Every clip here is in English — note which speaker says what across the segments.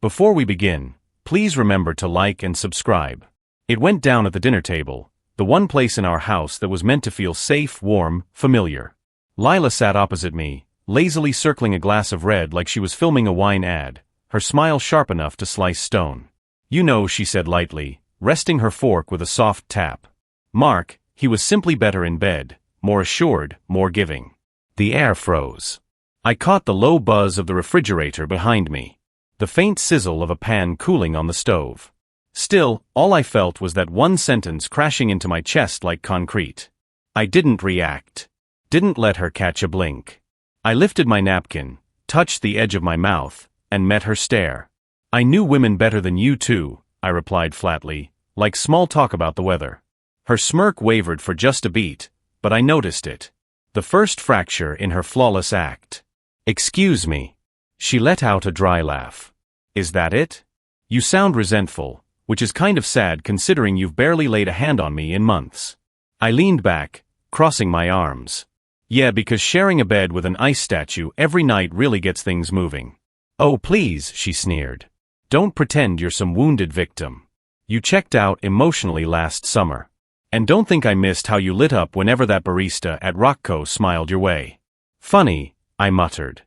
Speaker 1: Before we begin, please remember to like and subscribe. It went down at the dinner table, the one place in our house that was meant to feel safe, warm, familiar. Lila sat opposite me, lazily circling a glass of red like she was filming a wine ad, her smile sharp enough to slice stone. "You know," she said lightly, resting her fork with a soft tap. "Mark, he was simply better in bed, more assured, more giving." The air froze. I caught the low buzz of the refrigerator behind me, the faint sizzle of a pan cooling on the stove. Still, all I felt was that one sentence crashing into my chest like concrete. I didn't react. Didn't let her catch a blink. I lifted my napkin, touched the edge of my mouth, and met her stare. "I knew women better than you two," I replied flatly, like small talk about the weather. Her smirk wavered for just a beat, but I noticed it. The first fracture in her flawless act. "Excuse me." She let out a dry laugh. "Is that it? You sound resentful, which is kind of sad considering you've barely laid a hand on me in months." I leaned back, crossing my arms. "Yeah, because sharing a bed with an ice statue every night really gets things moving." "Oh please," she sneered. "Don't pretend you're some wounded victim. You checked out emotionally last summer. And don't think I missed how you lit up whenever that barista at Rockco smiled your way." "Funny," I muttered.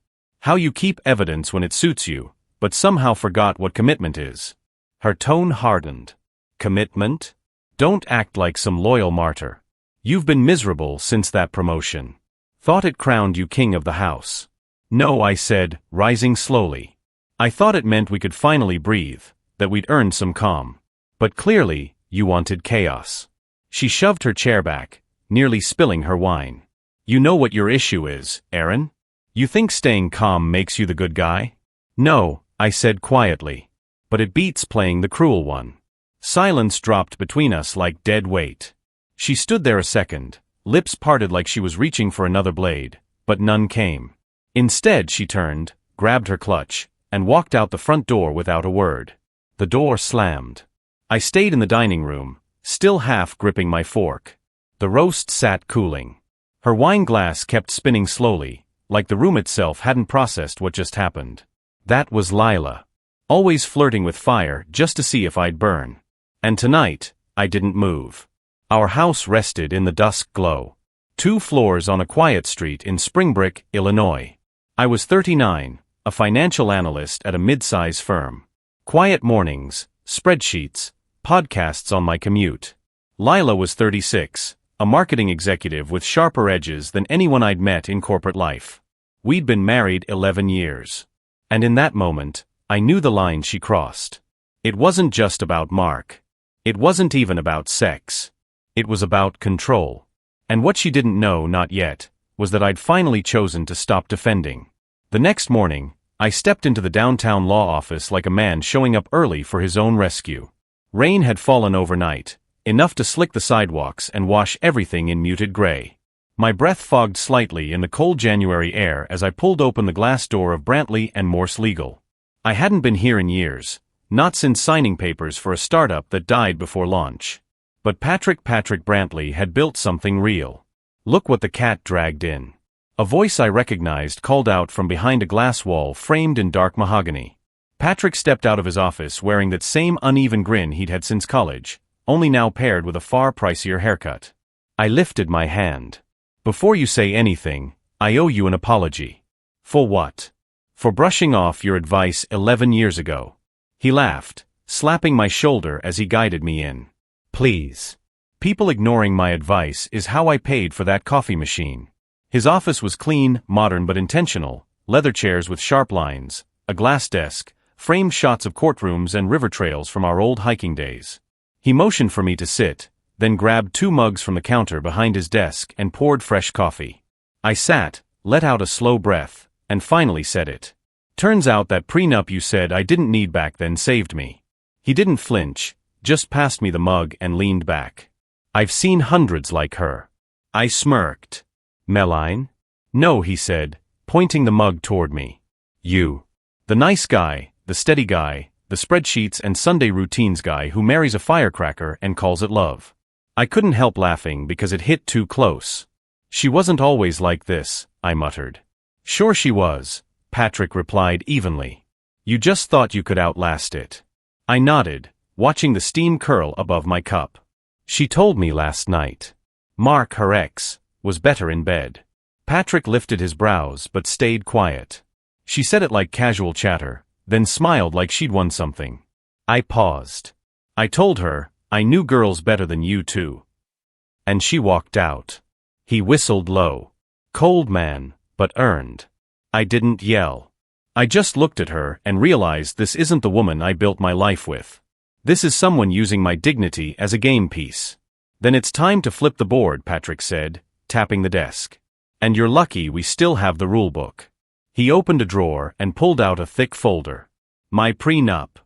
Speaker 1: "How you keep evidence when it suits you, but somehow forgot what commitment is." Her tone hardened. "Commitment? Don't act like some loyal martyr. You've been miserable since that promotion. Thought it crowned you king of the house." "No," I said, rising slowly. "I thought it meant we could finally breathe, that we'd earned some calm. But clearly, you wanted chaos." She shoved her chair back, nearly spilling her wine. "You know what your issue is, Aaron? You think staying calm makes you the good guy?" "No," I said quietly. "But it beats playing the cruel one." Silence dropped between us like dead weight. She stood there a second, lips parted like she was reaching for another blade, but none came. Instead, she turned, grabbed her clutch, and walked out the front door without a word. The door slammed. I stayed in the dining room, still half gripping my fork. The roast sat cooling. Her wine glass kept spinning slowly, like the room itself hadn't processed what just happened. That was Lila. Always flirting with fire just to see if I'd burn. And tonight, I didn't move. Our house rested in the dusk glow. 2 floors on a quiet street in Springbrick, Illinois. I was 39, a financial analyst at a mid-size firm. Quiet mornings, spreadsheets, podcasts on my commute. Lila was 36, a marketing executive with sharper edges than anyone I'd met in corporate life. We'd been married 11 years. And in that moment, I knew the line she crossed. It wasn't just about Mark. It wasn't even about sex. It was about control. And what she didn't know, not yet, was that I'd finally chosen to stop defending. The next morning, I stepped into the downtown law office like a man showing up early for his own rescue. Rain had fallen overnight, enough to slick the sidewalks and wash everything in muted gray. My breath fogged slightly in the cold January air as I pulled open the glass door of Brantley and Morse Legal. I hadn't been here in years, not since signing papers for a startup that died before launch. But Patrick Brantley had built something real. "Look what the cat dragged in." A voice I recognized called out from behind a glass wall framed in dark mahogany. Patrick stepped out of his office wearing that same uneven grin he'd had since college, only now paired with a far pricier haircut. I lifted my hand. "Before you say anything, I owe you an apology." "For what?" "For brushing off your advice 11 years ago." He laughed, slapping my shoulder as he guided me in. "Please. People ignoring my advice is how I paid for that coffee machine." His office was clean, modern but intentional, leather chairs with sharp lines, a glass desk, framed shots of courtrooms and river trails from our old hiking days. He motioned for me to sit, then grabbed 2 mugs from the counter behind his desk and poured fresh coffee. I sat, let out a slow breath, and finally said it. "Turns out that prenup you said I didn't need back then saved me." He didn't flinch, just passed me the mug and leaned back. "I've seen hundreds like her." I smirked. "Meline?" "No," he said, pointing the mug toward me. "You. The nice guy, the steady guy, the spreadsheets and Sunday routines guy who marries a firecracker and calls it love." I couldn't help laughing because it hit too close. "She wasn't always like this," I muttered. "Sure she was," Patrick replied evenly. You just thought you could outlast it. I nodded, watching the steam curl above my cup. She told me last night. Mark, her ex, was better in bed. Patrick lifted his brows but stayed quiet. She said it like casual chatter, then smiled like she'd won something. I paused. I told her, I knew girls better than you too. And she walked out. He whistled low. Cold man, but earned. I didn't yell. I just looked at her and realized this isn't the woman I built my life with. This is someone using my dignity as a game piece. Then it's time to flip the board, Patrick said, tapping the desk. And you're lucky we still have the rulebook. He opened a drawer and pulled out a thick folder. My prenup.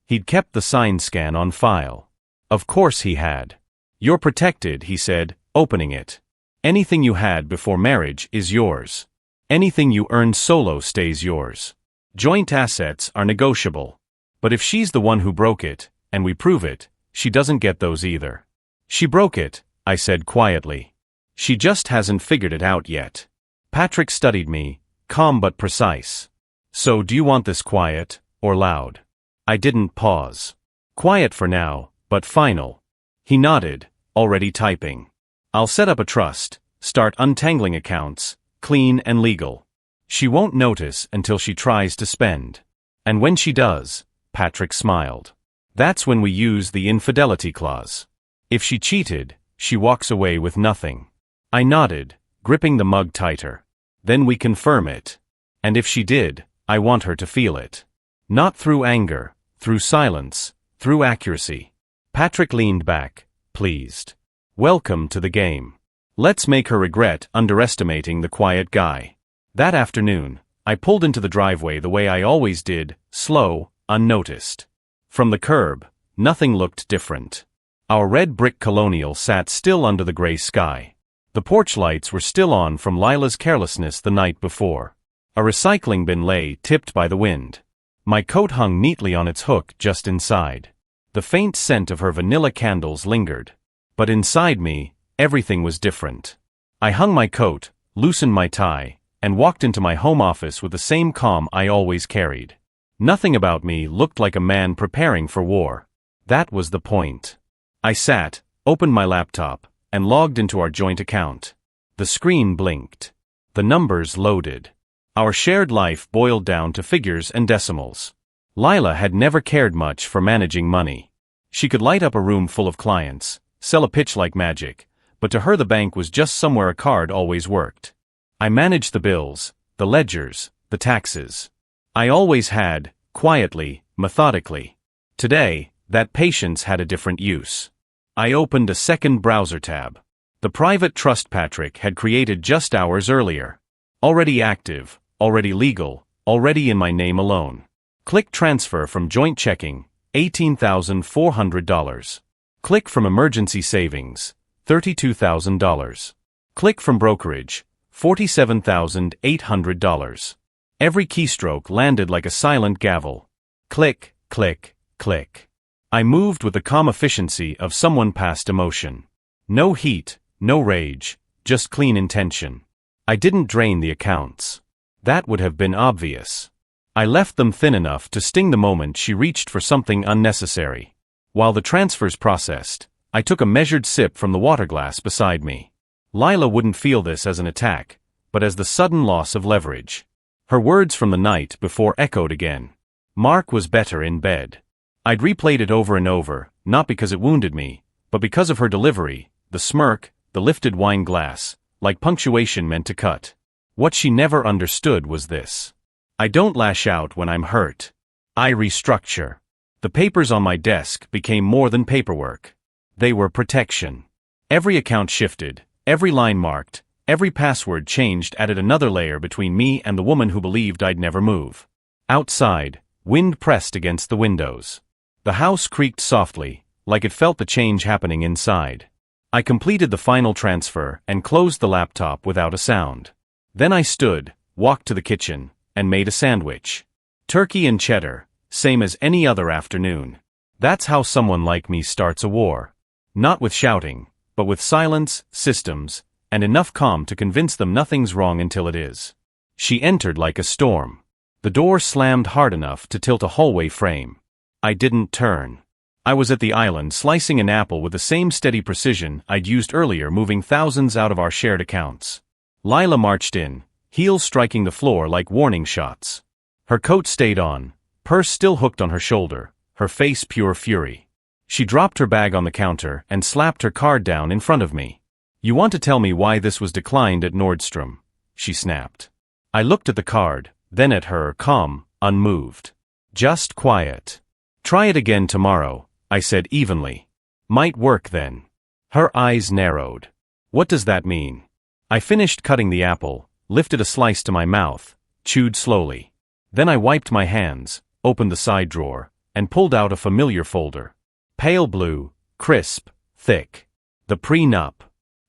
Speaker 1: He'd kept the sign scan on file. Of course he had. You're protected, he said, opening it. Anything you had before marriage is yours. Anything you earned solo stays yours. Joint assets are negotiable. But if she's the one who broke it, and we prove it, she doesn't get those either. She broke it, I said quietly. She just hasn't figured it out yet. Patrick studied me, calm but precise. So do you want this quiet, or loud? I didn't pause. Quiet for now, but final. He nodded, already typing. I'll set up a trust, start untangling accounts, clean and legal. She won't notice until she tries to spend. And when she does, Patrick smiled. That's when we use the infidelity clause. If she cheated, she walks away with nothing. I nodded, gripping the mug tighter. Then we confirm it. And if she did, I want her to feel it. Not through anger, through silence, through accuracy. Patrick leaned back, pleased. Welcome to the game. Let's make her regret underestimating the quiet guy. That afternoon, I pulled into the driveway the way I always did, slow, unnoticed. From the curb, nothing looked different. Our red brick colonial sat still under the gray sky. The porch lights were still on from Lila's carelessness the night before. A recycling bin lay tipped by the wind. My coat hung neatly on its hook just inside. The faint scent of her vanilla candles lingered. But inside me, everything was different. I hung my coat, loosened my tie, and walked into my home office with the same calm I always carried. Nothing about me looked like a man preparing for war. That was the point. I sat, opened my laptop, and logged into our joint account. The screen blinked. The numbers loaded. Our shared life boiled down to figures and decimals. Lila had never cared much for managing money. She could light up a room full of clients, sell a pitch like magic, but to her the bank was just somewhere a card always worked. I managed the bills, the ledgers, the taxes. I always had, quietly, methodically. Today, that patience had a different use. I opened a second browser tab. The private trust Patrick had created just hours earlier. Already active, already legal, already in my name alone. Click transfer from joint checking, $18,400. Click from emergency savings, $32,000. Click from brokerage, $47,800. Every keystroke landed like a silent gavel. Click, click, click. I moved with the calm efficiency of someone past emotion. No heat, no rage, just clean intention. I didn't drain the accounts. That would have been obvious. I left them thin enough to sting the moment she reached for something unnecessary. While the transfers processed, I took a measured sip from the water glass beside me. Lila wouldn't feel this as an attack, but as the sudden loss of leverage. Her words from the night before echoed again. Mark was better in bed. I'd replayed it over and over, not because it wounded me, but because of her delivery, the smirk, the lifted wine glass, like punctuation meant to cut. What she never understood was this. I don't lash out when I'm hurt. I restructure. The papers on my desk became more than paperwork. They were protection. Every account shifted, every line marked, every password changed added another layer between me and the woman who believed I'd never move. Outside, wind pressed against the windows. The house creaked softly, like it felt the change happening inside. I completed the final transfer and closed the laptop without a sound. Then I stood, walked to the kitchen, and made a sandwich. Turkey and cheddar, same as any other afternoon. That's how someone like me starts a war. Not with shouting, but with silence, systems, and enough calm to convince them nothing's wrong until it is. She entered like a storm. The The door slammed hard enough to tilt a hallway frame. I didn't turn. I was at the island slicing an apple with the same steady precision I'd used earlier, moving thousands out of our shared accounts. Lila marched in, heels striking the floor like warning shots. Her coat stayed on, purse still hooked on her shoulder, her face pure fury. She dropped her bag on the counter and slapped her card down in front of me. "You want to tell me why this was declined at Nordstrom?" she snapped. I looked at the card, then at her, calm, unmoved. "Just quiet. Try it again tomorrow," I said evenly. "Might work then." Her eyes narrowed. "What does that mean?" I finished cutting the apple, lifted a slice to my mouth, chewed slowly. Then I wiped my hands, opened the side drawer, and pulled out a familiar folder. Pale blue, crisp, thick. The prenup.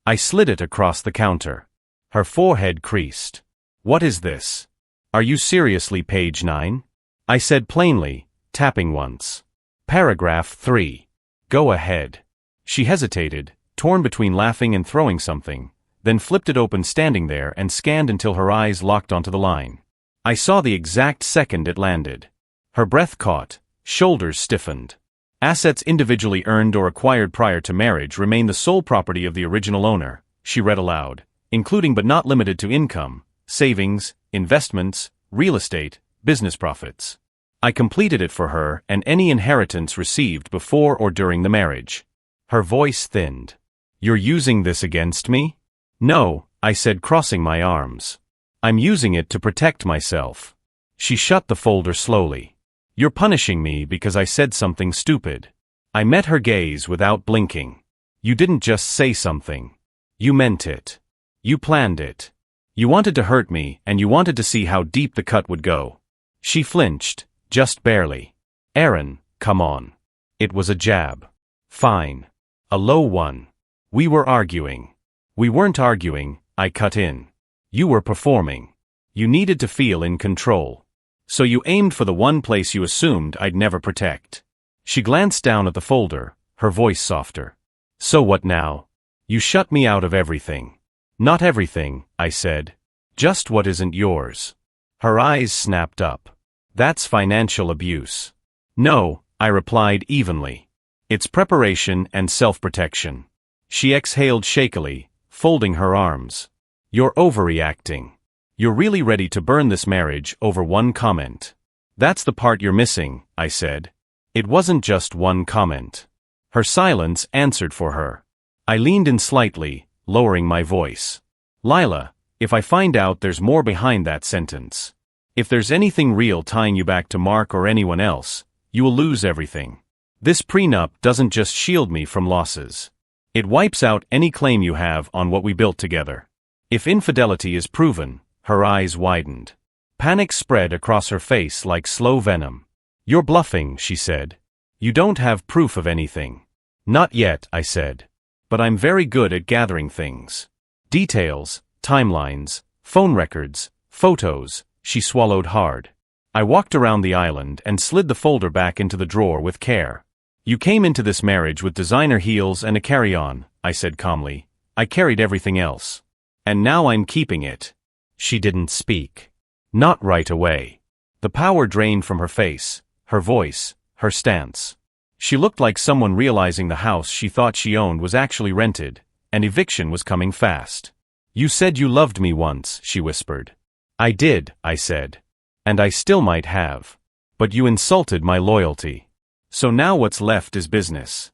Speaker 1: I slid it across the counter. Her forehead creased. "What is this? Are you seriously page 9? I said plainly, tapping once. "Paragraph 3. Go ahead." She hesitated, torn between laughing and throwing something, then flipped it open standing there and scanned until her eyes locked onto the line. I saw the exact second it landed. Her breath caught, shoulders stiffened. "Assets individually earned or acquired prior to marriage remain the sole property of the original owner," she read aloud, "including but not limited to income, savings, investments, real estate, business profits." I completed it for her and any inheritance received before or during the marriage. Her voice thinned. "You're using this against me?" "No," I said, crossing my arms. "I'm using it to protect myself." She shut the folder slowly. "You're punishing me because I said something stupid." I met her gaze without blinking. "You didn't just say something. You meant it. You planned it. You wanted to hurt me, and you wanted to see how deep the cut would go." She flinched, just barely. "Aaron, come on." It was a jab. Fine. A low one. "We were arguing." "We weren't arguing," I cut in. "You were performing. You needed to feel in control. So you aimed for the one place you assumed I'd never protect." She glanced down at the folder, her voice softer. "So what now? You shut me out of everything." "Not everything," I said. "Just what isn't yours." Her eyes snapped up. "That's financial abuse." "No," I replied evenly. "It's preparation and self-protection." She exhaled shakily, folding her arms. "You're overreacting. You're really ready to burn this marriage over one comment." "That's the part you're missing," I said. "It wasn't just one comment." Her silence answered for her. I leaned in slightly, lowering my voice. "Lila, if I find out there's more behind that sentence, if there's anything real tying you back to Mark or anyone else, you will lose everything. This prenup doesn't just shield me from losses. It wipes out any claim you have on what we built together. If infidelity is proven," her eyes widened. Panic spread across her face like slow venom. "You're bluffing," she said. "You don't have proof of anything." "Not yet," I said. "But I'm very good at gathering things. Details, timelines, phone records, photos." She swallowed hard. I walked around the island and slid the folder back into the drawer with care. "You came into this marriage with designer heels and a carry-on," I said calmly. "I carried everything else. And now I'm keeping it." She didn't speak. Not right away. The power drained from her face, her voice, her stance. She looked like someone realizing the house she thought she owned was actually rented, and eviction was coming fast. "You said you loved me once," she whispered. "I did," I said. "And I still might have. But you insulted my loyalty. So now what's left is business."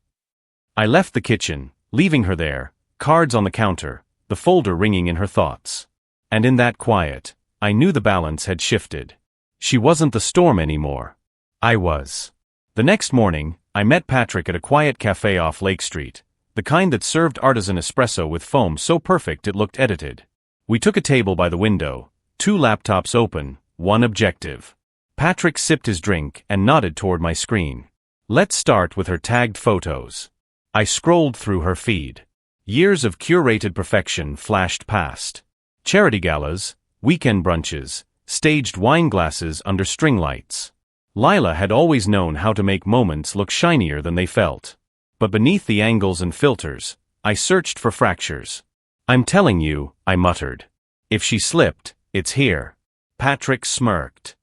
Speaker 1: I left the kitchen, leaving her there, cards on the counter, the folder ringing in her thoughts. And in that quiet, I knew the balance had shifted. She wasn't the storm anymore. I was. The next morning, I met Patrick at a quiet cafe off Lake Street, the kind that served artisan espresso with foam so perfect it looked edited. We took a table by the window, 2 laptops open, one objective. Patrick sipped his drink and nodded toward my screen. "Let's start with her tagged photos." I scrolled through her feed. Years of curated perfection flashed past. Charity galas, weekend brunches, staged wine glasses under string lights. Lila had always known how to make moments look shinier than they felt. But beneath the angles and filters, I searched for fractures. "I'm telling you," I muttered. "If she slipped, it's here." Patrick smirked.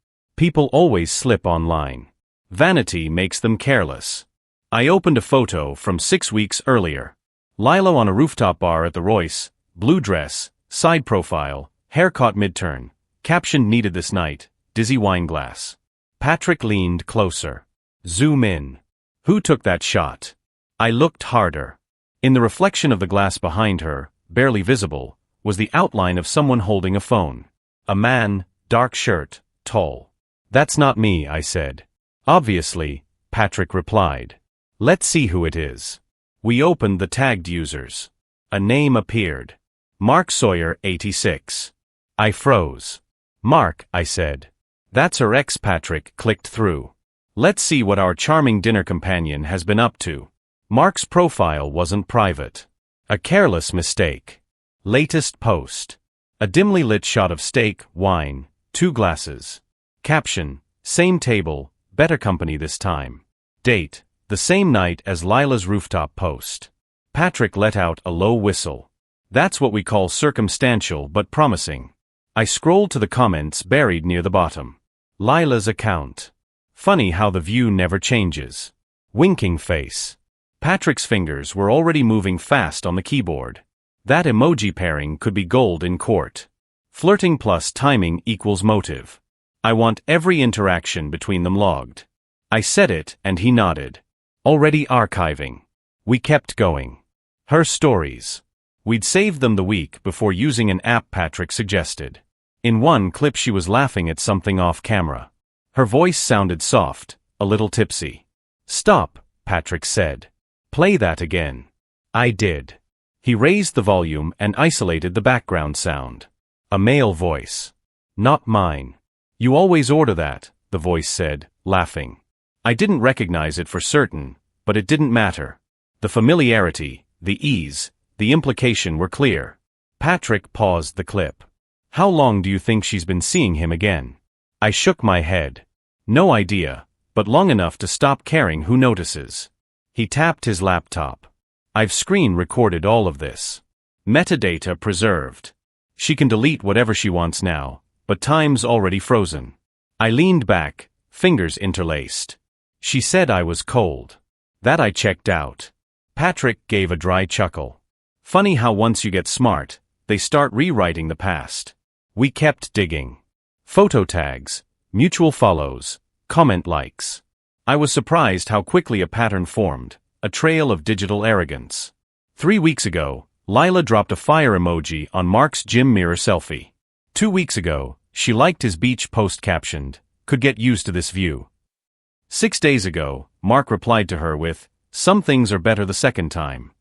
Speaker 1: People always slip online. Vanity makes them careless. I opened a photo from 6 weeks earlier. Lila on a rooftop bar at the Royce, blue dress, side profile, haircut mid-turn, caption needed this night, dizzy wine glass. Patrick leaned closer. Zoom in. Who took that shot? I looked harder. In the reflection of the glass behind her, barely visible, was the outline of someone holding a phone. A man, dark shirt, tall. That's not me, I said. Obviously, Patrick replied. Let's see who it is. We opened the tagged users. A name appeared. Mark Sawyer, 86. I froze. Mark, I said. That's her ex. Patrick clicked through. Let's see what our charming dinner companion has been up to. Mark's profile wasn't private. A careless mistake. Latest post. A dimly lit shot of steak, wine, 2 glasses. Caption, same table, better company this time. Date, the same night as Lila's rooftop post. Patrick let out a low whistle. That's what we call circumstantial but promising. I scrolled to the comments buried near the bottom. Lila's account. Funny how the view never changes. Winking face. Patrick's fingers were already moving fast on the keyboard. That emoji pairing could be gold in court. Flirting plus timing equals motive. I want every interaction between them logged. I said it and he nodded. Already archiving. We kept going. Her stories. We'd saved them the week before using an app Patrick suggested. In one clip she was laughing at something off camera. Her voice sounded soft, a little tipsy. Stop, Patrick said. Play that again. I did. He raised the volume and isolated the background sound. A male voice. Not mine. You always order that, the voice said, laughing. I didn't recognize it for certain, but it didn't matter. The familiarity, the ease, the implication were clear. Patrick paused the clip. How long do you think she's been seeing him again? I shook my head. No idea, but long enough to stop caring who notices. He tapped his laptop. I've screen recorded all of this. Metadata preserved. She can delete whatever she wants now, but time's already frozen. I leaned back, fingers interlaced. She said I was cold. That I checked out. Patrick gave a dry chuckle. Funny how once you get smart, they start rewriting the past. We kept digging. Photo tags, mutual follows, comment likes. I was surprised how quickly a pattern formed, a trail of digital arrogance. 3 weeks ago, Lila dropped a fire emoji on Mark's gym mirror selfie. 2 weeks ago, she liked his beach post captioned, could get used to this view. 6 days ago, Mark replied to her with, some things are better the second time.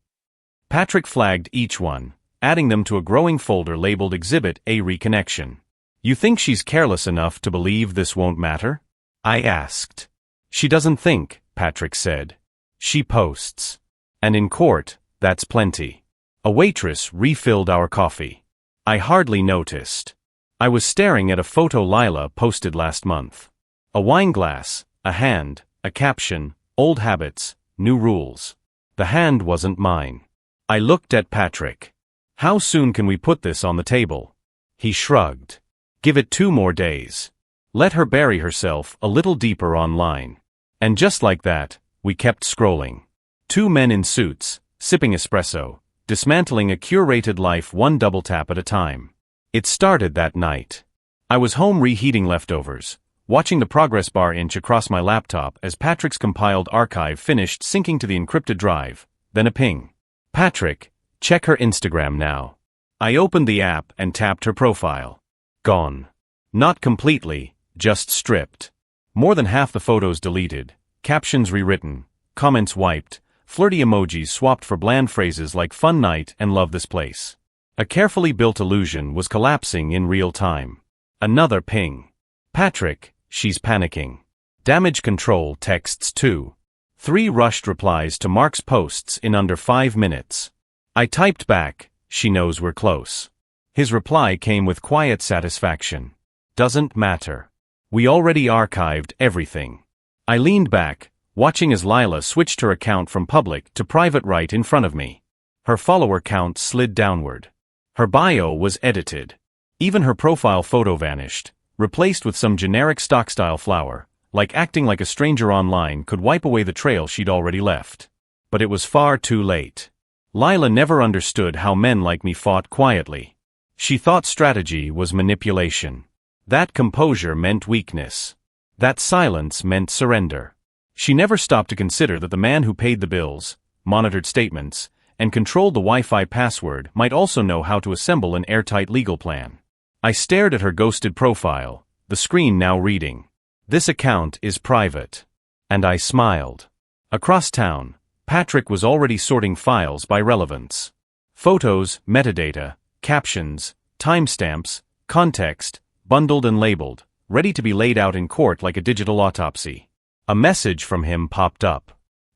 Speaker 1: Patrick flagged each one, adding them to a growing folder labeled Exhibit A Reconnection. You think she's careless enough to believe this won't matter? I asked. She doesn't think, Patrick said. She posts. And in court, that's plenty. A waitress refilled our coffee. I hardly noticed. I was staring at a photo Lila posted last month. A wine glass, a hand, a caption, old habits, new rules. The hand wasn't mine. I looked at Patrick. How soon can we put this on the table? He shrugged. Give it 2 more days. Let her bury herself a little deeper online. And just like that, we kept scrolling. 2 men in suits, sipping espresso, dismantling a curated life one double tap at a time. It started that night. I was home reheating leftovers, watching the progress bar inch across my laptop as Patrick's compiled archive finished syncing to the encrypted drive, then a ping. Patrick, check her Instagram now. I opened the app and tapped her profile. Gone. Not completely, just stripped. More than half the photos deleted, captions rewritten, comments wiped, flirty emojis swapped for bland phrases like fun night and love this place. A carefully built illusion was collapsing in real time. Another ping. Patrick, she's panicking. Damage control texts 2. 3 rushed replies to Mark's posts in under 5 minutes. I typed back, she knows we're close. His reply came with quiet satisfaction. Doesn't matter. We already archived everything. I leaned back, watching as Lila switched her account from public to private right in front of me. Her follower count slid downward. Her bio was edited. Even her profile photo vanished, replaced with some generic stock-style flower, like acting like a stranger online could wipe away the trail she'd already left. But it was far too late. Lila never understood how men like me fought quietly. She thought strategy was manipulation. That composure meant weakness. That silence meant surrender. She never stopped to consider that the man who paid the bills, monitored statements, and controlled the Wi-Fi password might also know how to assemble an airtight legal plan. I stared at her ghosted profile, the screen now reading, "This account is private." And I smiled. Across town, Patrick was already sorting files by relevance. Photos, metadata, captions, timestamps, context, bundled and labeled, ready to be laid out in court like a digital autopsy. A message from him popped up.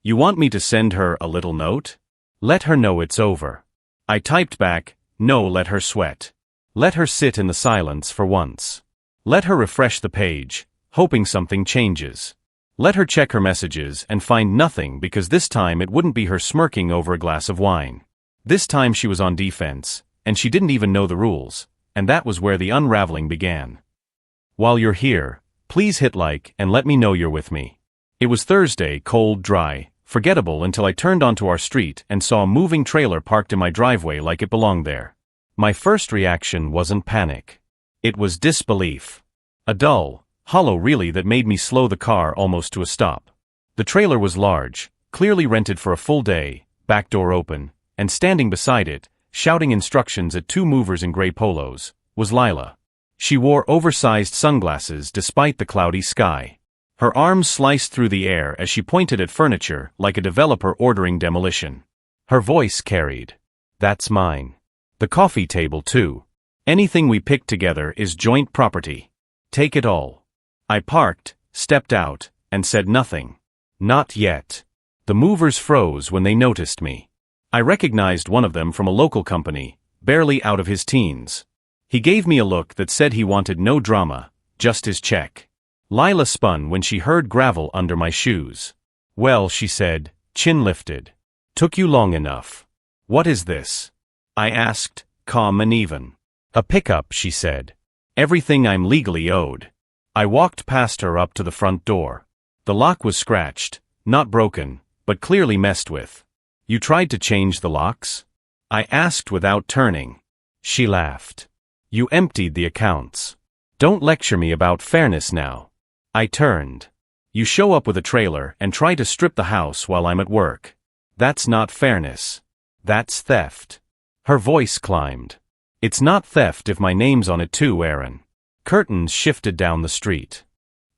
Speaker 1: "You want me to send her a little note? Let her know it's over." I typed back, "No, let her sweat. Let her sit in the silence for once. Let her refresh the page, hoping something changes. Let her check her messages and find nothing, because this time it wouldn't be her smirking over a glass of wine. This time she was on defense, and she didn't even know the rules, and that was where the unraveling began. While you're here, please hit like and let me know you're with me." It was Thursday, cold, dry, forgettable, until I turned onto our street and saw a moving trailer parked in my driveway like it belonged there. My first reaction wasn't panic. It was disbelief. A dull, hollow really that made me slow the car almost to a stop. The trailer was large, clearly rented for a full day, back door open, and standing beside it, shouting instructions at two movers in gray polos, was Lila. She wore oversized sunglasses despite the cloudy sky. Her arms sliced through the air as she pointed at furniture like a developer ordering demolition. Her voice carried, "That's mine. The coffee table too. Anything we pick together is joint property. Take it all." I parked, stepped out, and said nothing. Not yet. The movers froze when they noticed me. I recognized one of them from a local company, barely out of his teens. He gave me a look that said he wanted no drama, just his check. Lila spun when she heard gravel under my shoes. "Well," she said, chin lifted. "Took you long enough. What is this?" I asked, calm and even. "A pickup," she said. "Everything I'm legally owed." I walked past her up to the front door. The lock was scratched, not broken, but clearly messed with. "You tried to change the locks?" I asked without turning. She laughed. "You emptied the accounts. Don't lecture me about fairness now." I turned. "You show up with a trailer and try to strip the house while I'm at work. That's not fairness. That's theft." Her voice climbed. "It's not theft if my name's on it too, Aaron." Curtains shifted down the street.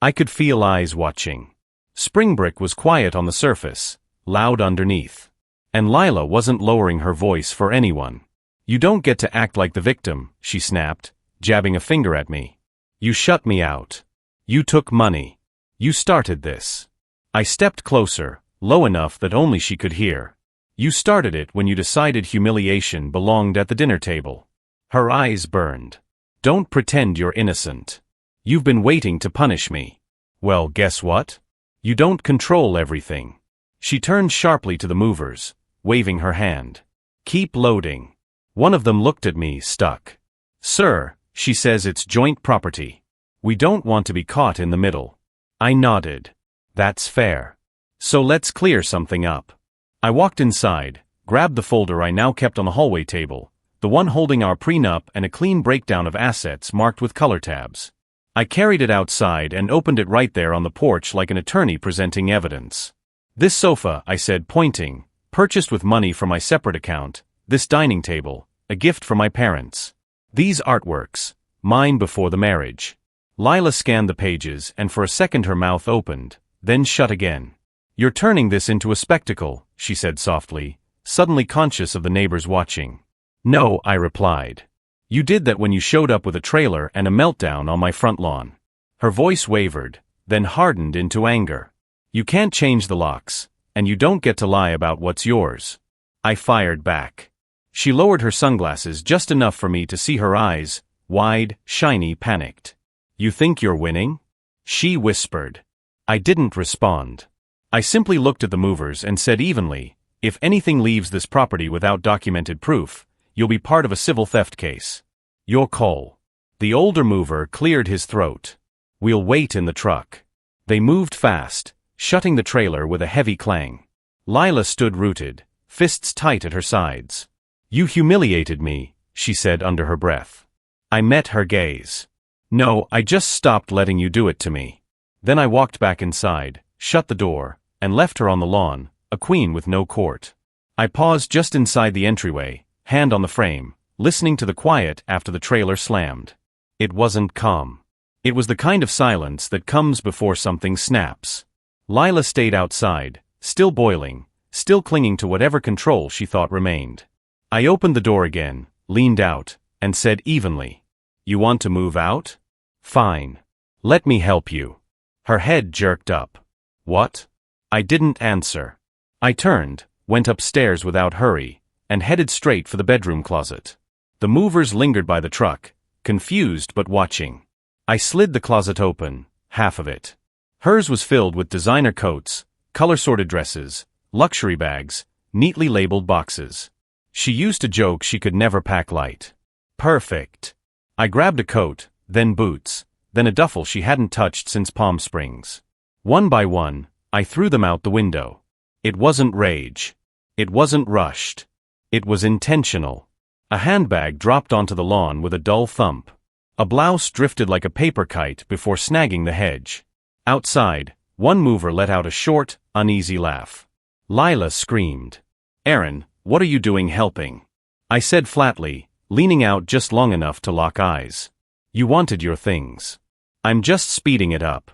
Speaker 1: I could feel eyes watching. Springbrick was quiet on the surface, loud underneath. And Lila wasn't lowering her voice for anyone. "You don't get to act like the victim," she snapped, jabbing a finger at me. "You shut me out. You took money. You started this." I stepped closer, low enough that only she could hear. "You started it when you decided humiliation belonged at the dinner table." Her eyes burned. "Don't pretend you're innocent. You've been waiting to punish me. Well, guess what? You don't control everything." She turned sharply to the movers, waving her hand. "Keep loading." One of them looked at me, stuck. "Sir, she says it's joint property. We don't want to be caught in the middle." I nodded. "That's fair. So let's clear something up." I walked inside, grabbed the folder I now kept on the hallway table, the one holding our prenup and a clean breakdown of assets marked with color tabs. I carried it outside and opened it right there on the porch like an attorney presenting evidence. "This sofa," I said, pointing, "purchased with money from my separate account. This dining table, a gift from my parents. These artworks, mine before the marriage." Lila scanned the pages and for a second her mouth opened, then shut again. "You're turning this into a spectacle," she said softly, suddenly conscious of the neighbors watching. "No," I replied. "You did that when you showed up with a trailer and a meltdown on my front lawn." Her voice wavered, then hardened into anger. "You can't change the locks, and you don't get to lie about what's yours." I fired back. She lowered her sunglasses just enough for me to see her eyes, wide, shiny, panicked. "You think you're winning?" she whispered. I didn't respond. I simply looked at the movers and said evenly, "If anything leaves this property without documented proof, you'll be part of a civil theft case. Your call." The older mover cleared his throat. "We'll wait in the truck." They moved fast, shutting the trailer with a heavy clang. Lila stood rooted, fists tight at her sides. "You humiliated me," she said under her breath. I met her gaze. "No, I just stopped letting you do it to me." Then I walked back inside, shut the door, and left her on the lawn, a queen with no court. I paused just inside the entryway, hand on the frame, listening to the quiet after the trailer slammed. It wasn't calm. It was the kind of silence that comes before something snaps. Lila stayed outside, still boiling, still clinging to whatever control she thought remained. I opened the door again, leaned out, and said evenly, "You want to move out? Fine. Let me help you." Her head jerked up. "What?" I didn't answer. I turned, went upstairs without hurry, and headed straight for the bedroom closet. The movers lingered by the truck, confused but watching. I slid the closet open, half of it. Hers was filled with designer coats, color-sorted dresses, luxury bags, neatly labeled boxes. She used to joke she could never pack light. Perfect. I grabbed a coat, then boots, then a duffel she hadn't touched since Palm Springs. One by one, I threw them out the window. It wasn't rage. It wasn't rushed. It was intentional. A handbag dropped onto the lawn with a dull thump. A blouse drifted like a paper kite before snagging the hedge. Outside, one mover let out a short, uneasy laugh. Lila screamed. "Aaron, what are you doing helping?" I said flatly, leaning out just long enough to lock eyes. "You wanted your things. I'm just speeding it up."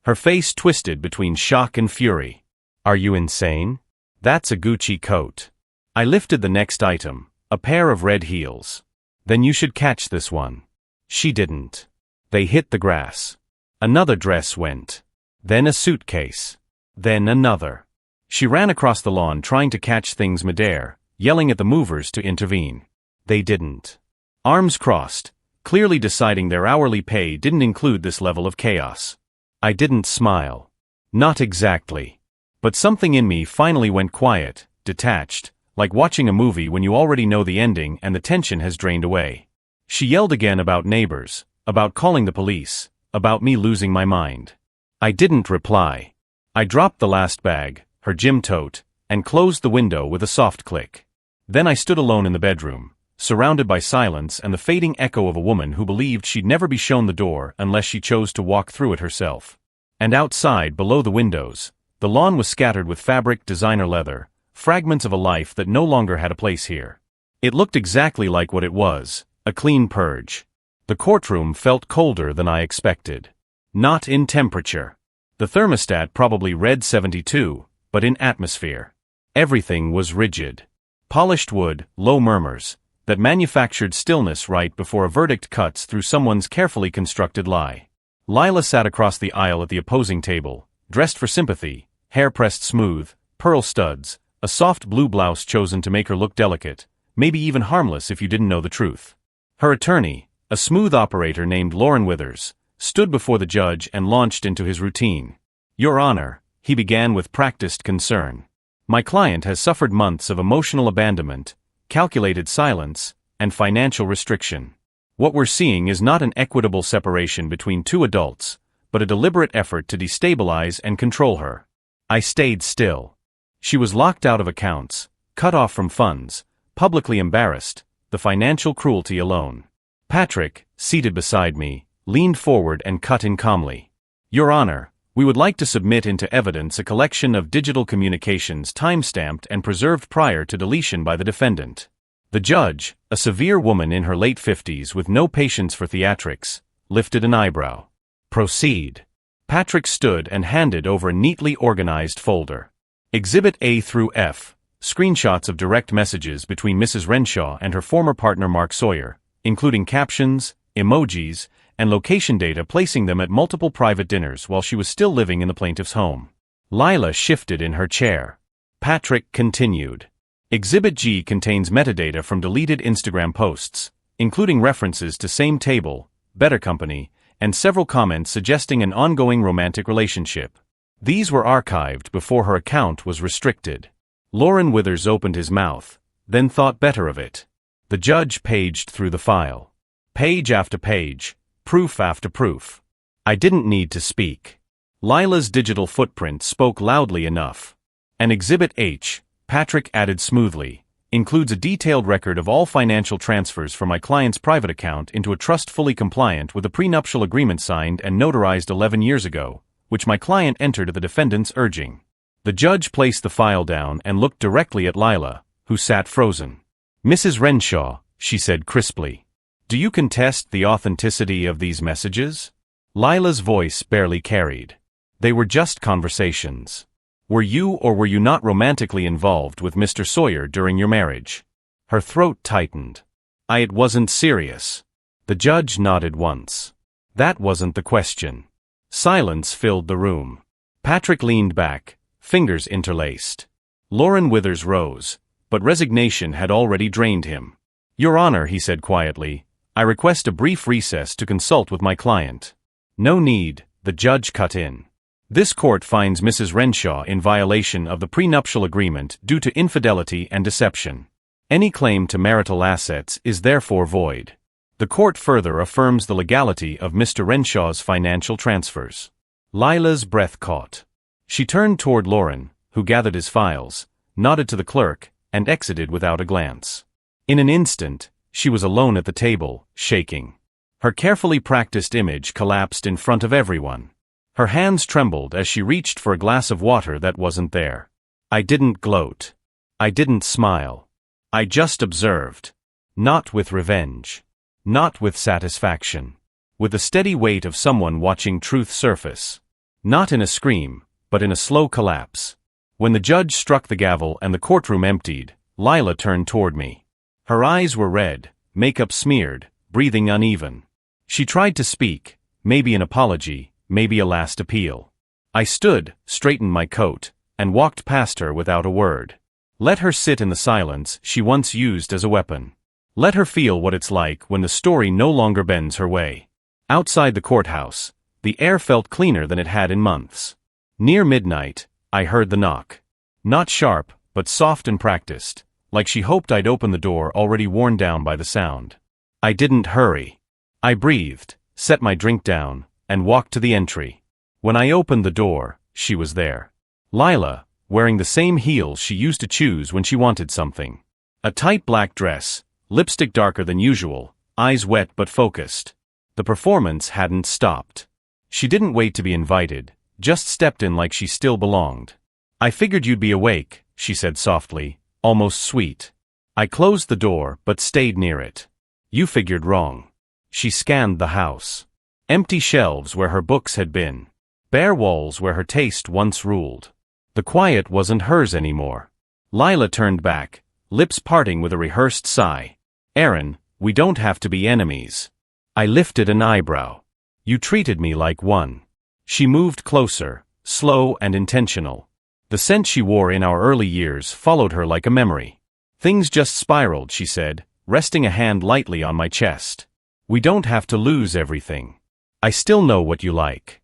Speaker 1: Her face twisted between shock and fury. "Are you insane? That's a Gucci coat." I lifted the next item, a pair of red heels. "Then you should catch this one." She didn't. They hit the grass. Another dress went. Then a suitcase. Then another. She ran across the lawn trying to catch things midair, yelling at the movers to intervene. They didn't. Arms crossed, clearly deciding their hourly pay didn't include this level of chaos. I didn't smile. Not exactly. But something in me finally went quiet, detached, like watching a movie when you already know the ending and the tension has drained away. She yelled again about neighbors, about calling the police, about me losing my mind. I didn't reply. I dropped the last bag, her gym tote, and closed the window with a soft click. Then I stood alone in the bedroom, surrounded by silence and the fading echo of a woman who believed she'd never be shown the door unless she chose to walk through it herself. And outside, below the windows, the lawn was scattered with fabric, designer leather, fragments of a life that no longer had a place here. It looked exactly like what it was, a clean purge. The courtroom felt colder than I expected. Not in temperature. The thermostat probably read 72, but in atmosphere. Everything was rigid. Polished wood, low murmurs, that manufactured stillness right before a verdict cuts through someone's carefully constructed lie. Lila sat across the aisle at the opposing table, dressed for sympathy, hair pressed smooth, pearl studs, a soft blue blouse chosen to make her look delicate, maybe even harmless if you didn't know the truth. Her attorney, a smooth operator named Lauren Withers, stood before the judge and launched into his routine. "Your Honor," he began with practiced concern. "My client has suffered months of emotional abandonment, calculated silence, and financial restriction. What we're seeing is not an equitable separation between two adults, but a deliberate effort to destabilize and control her." I stayed still. She was locked out of accounts, cut off from funds, publicly embarrassed, the financial cruelty alone. Patrick, seated beside me, leaned forward and cut in calmly. "Your Honor, we would like to submit into evidence a collection of digital communications time-stamped and preserved prior to deletion by the defendant." The judge, a severe woman in her late 50s with no patience for theatrics, lifted an eyebrow. "Proceed." Patrick stood and handed over a neatly organized folder. Exhibit A through F, screenshots of direct messages between Mrs. Renshaw and her former partner Mark Sawyer, including captions, emojis, and location data placing them at multiple private dinners while she was still living in the plaintiff's home. Lila shifted in her chair. Patrick continued. Exhibit G contains metadata from deleted Instagram posts, including references to same table, better company, and several comments suggesting an ongoing romantic relationship. These were archived before her account was restricted. Lauren Withers opened his mouth, then thought better of it. The judge paged through the file. Page after page, proof after proof. I didn't need to speak. Lila's digital footprint spoke loudly enough. And Exhibit H, Patrick added smoothly, includes a detailed record of all financial transfers from my client's private account into a trust fully compliant with a prenuptial agreement signed and notarized 11 years ago, which my client entered at the defendant's urging. The judge placed the file down and looked directly at Lila, who sat frozen. "Mrs. Renshaw," she said crisply, "do you contest the authenticity of these messages?" Lila's voice barely carried. "They were just conversations. Were you or were you not romantically involved with Mr. Sawyer during your marriage?" Her throat tightened. It wasn't serious." The judge nodded once. "That wasn't the question." Silence filled the room. Patrick leaned back, fingers interlaced. Lauren Withers rose, but resignation had already drained him. "Your Honor," he said quietly, "I request a brief recess to consult with my client." "No need," the judge cut in. "This court finds Mrs. Renshaw in violation of the prenuptial agreement due to infidelity and deception. Any claim to marital assets is therefore void. The court further affirms the legality of Mr. Renshaw's financial transfers." Lila's breath caught. She turned toward Lauren, who gathered his files, nodded to the clerk, and exited without a glance. In an instant, she was alone at the table, shaking. Her carefully practiced image collapsed in front of everyone. Her hands trembled as she reached for a glass of water that wasn't there. I didn't gloat. I didn't smile. I just observed. Not with revenge. Not with satisfaction. With the steady weight of someone watching truth surface. Not in a scream, but in a slow collapse. When the judge struck the gavel and the courtroom emptied, Lila turned toward me. Her eyes were red, makeup smeared, breathing uneven. She tried to speak, maybe an apology, maybe a last appeal. I stood, straightened my coat, and walked past her without a word. Let her sit in the silence she once used as a weapon. Let her feel what it's like when the story no longer bends her way. Outside the courthouse, the air felt cleaner than it had in months. Near midnight, I heard the knock. Not sharp, but soft and practiced, like she hoped I'd open the door already worn down by the sound. I didn't hurry. I breathed, set my drink down, and walked to the entry. When I opened the door, she was there. Lila, wearing the same heels she used to choose when she wanted something. A tight black dress, lipstick darker than usual, eyes wet but focused. The performance hadn't stopped. She didn't wait to be invited, just stepped in like she still belonged. "I figured you'd be awake," she said softly, almost sweet. I closed the door but stayed near it. "You figured wrong." She scanned the house. Empty shelves where her books had been. Bare walls where her taste once ruled. The quiet wasn't hers anymore. Lila turned back, lips parting with a rehearsed sigh. "Aaron, we don't have to be enemies." I lifted an eyebrow. "You treated me like one." She moved closer, slow and intentional. The scent she wore in our early years followed her like a memory. "Things just spiraled," she said, resting a hand lightly on my chest. "We don't have to lose everything. I still know what you like."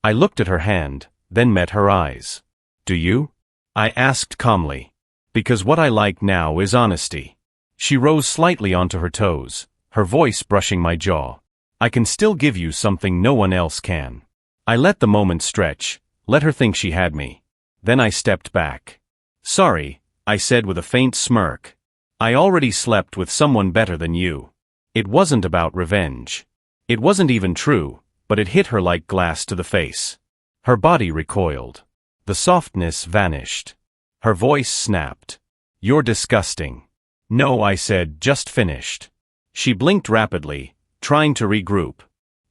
Speaker 1: I looked at her hand, then met her eyes. "Do you?" I asked calmly. "Because what I like now is honesty." She rose slightly onto her toes, her voice brushing my jaw. "I can still give you something no one else can." I let the moment stretch, let her think she had me. Then I stepped back. "Sorry," I said with a faint smirk. "I already slept with someone better than you." It wasn't about revenge. It wasn't even true, but it hit her like glass to the face. Her body recoiled. The softness vanished. Her voice snapped. "You're disgusting." "No," I said, just finished. She blinked rapidly, trying to regroup.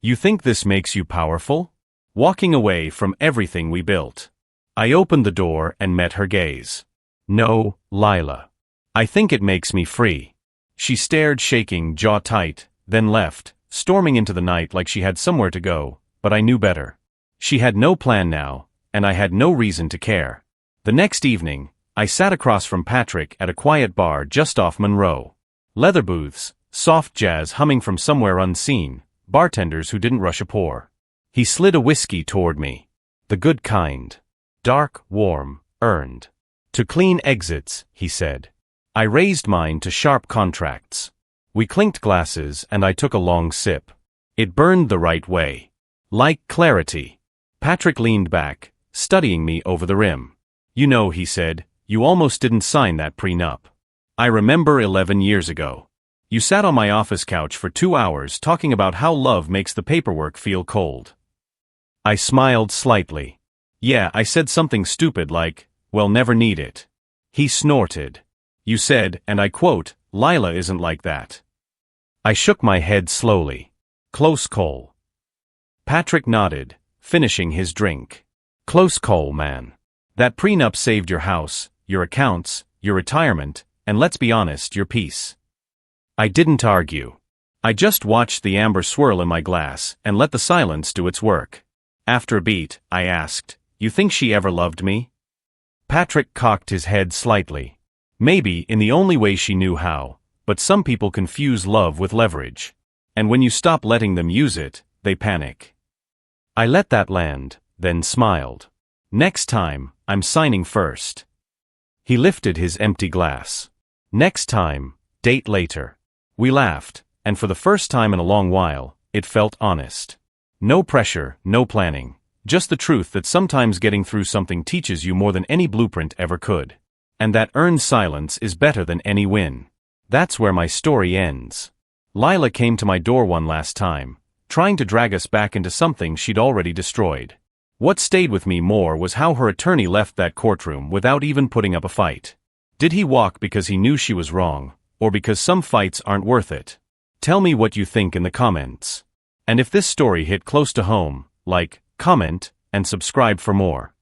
Speaker 1: "You think this makes you powerful? Walking away from everything we built." I opened the door and met her gaze. "No, Lila. I think it makes me free." She stared, shaking, jaw tight, then left, storming into the night like she had somewhere to go, but I knew better. She had no plan now, and I had no reason to care. The next evening, I sat across from Patrick at a quiet bar just off Monroe. Leather booths, soft jazz humming from somewhere unseen, bartenders who didn't rush a pour. He slid a whiskey toward me. The good kind. Dark, warm, earned. "To clean exits," he said. I raised mine to sharp contracts. We clinked glasses and I took a long sip. It burned the right way. Like clarity. Patrick leaned back, studying me over the rim. You know, he said, you almost didn't sign that prenup. I remember 11 years ago. You sat on my office couch for 2 hours talking about how love makes the paperwork feel cold. I smiled slightly. Yeah, I said something stupid like, well, never need it. He snorted. You said, and I quote, Lila isn't like that. I shook my head slowly. Close call. Patrick nodded, finishing his drink. Close call, man. That prenup saved your house, your accounts, your retirement, and let's be honest, your peace. I didn't argue. I just watched the amber swirl in my glass and let the silence do its work. After a beat, I asked, you think she ever loved me? Patrick cocked his head slightly. Maybe in the only way she knew how, but some people confuse love with leverage. And when you stop letting them use it, they panic. I let that land, then smiled. Next time, I'm signing first. He lifted his empty glass. Next time, date later. We laughed, and for the first time in a long while, it felt honest. No pressure, no planning. Just the truth that sometimes getting through something teaches you more than any blueprint ever could. And that earned silence is better than any win. That's where my story ends. Lila came to my door one last time, trying to drag us back into something she'd already destroyed. What stayed with me more was how her attorney left that courtroom without even putting up a fight. Did he walk because he knew she was wrong, or because some fights aren't worth it? Tell me what you think in the comments. And if this story hit close to home, like, comment, and subscribe for more.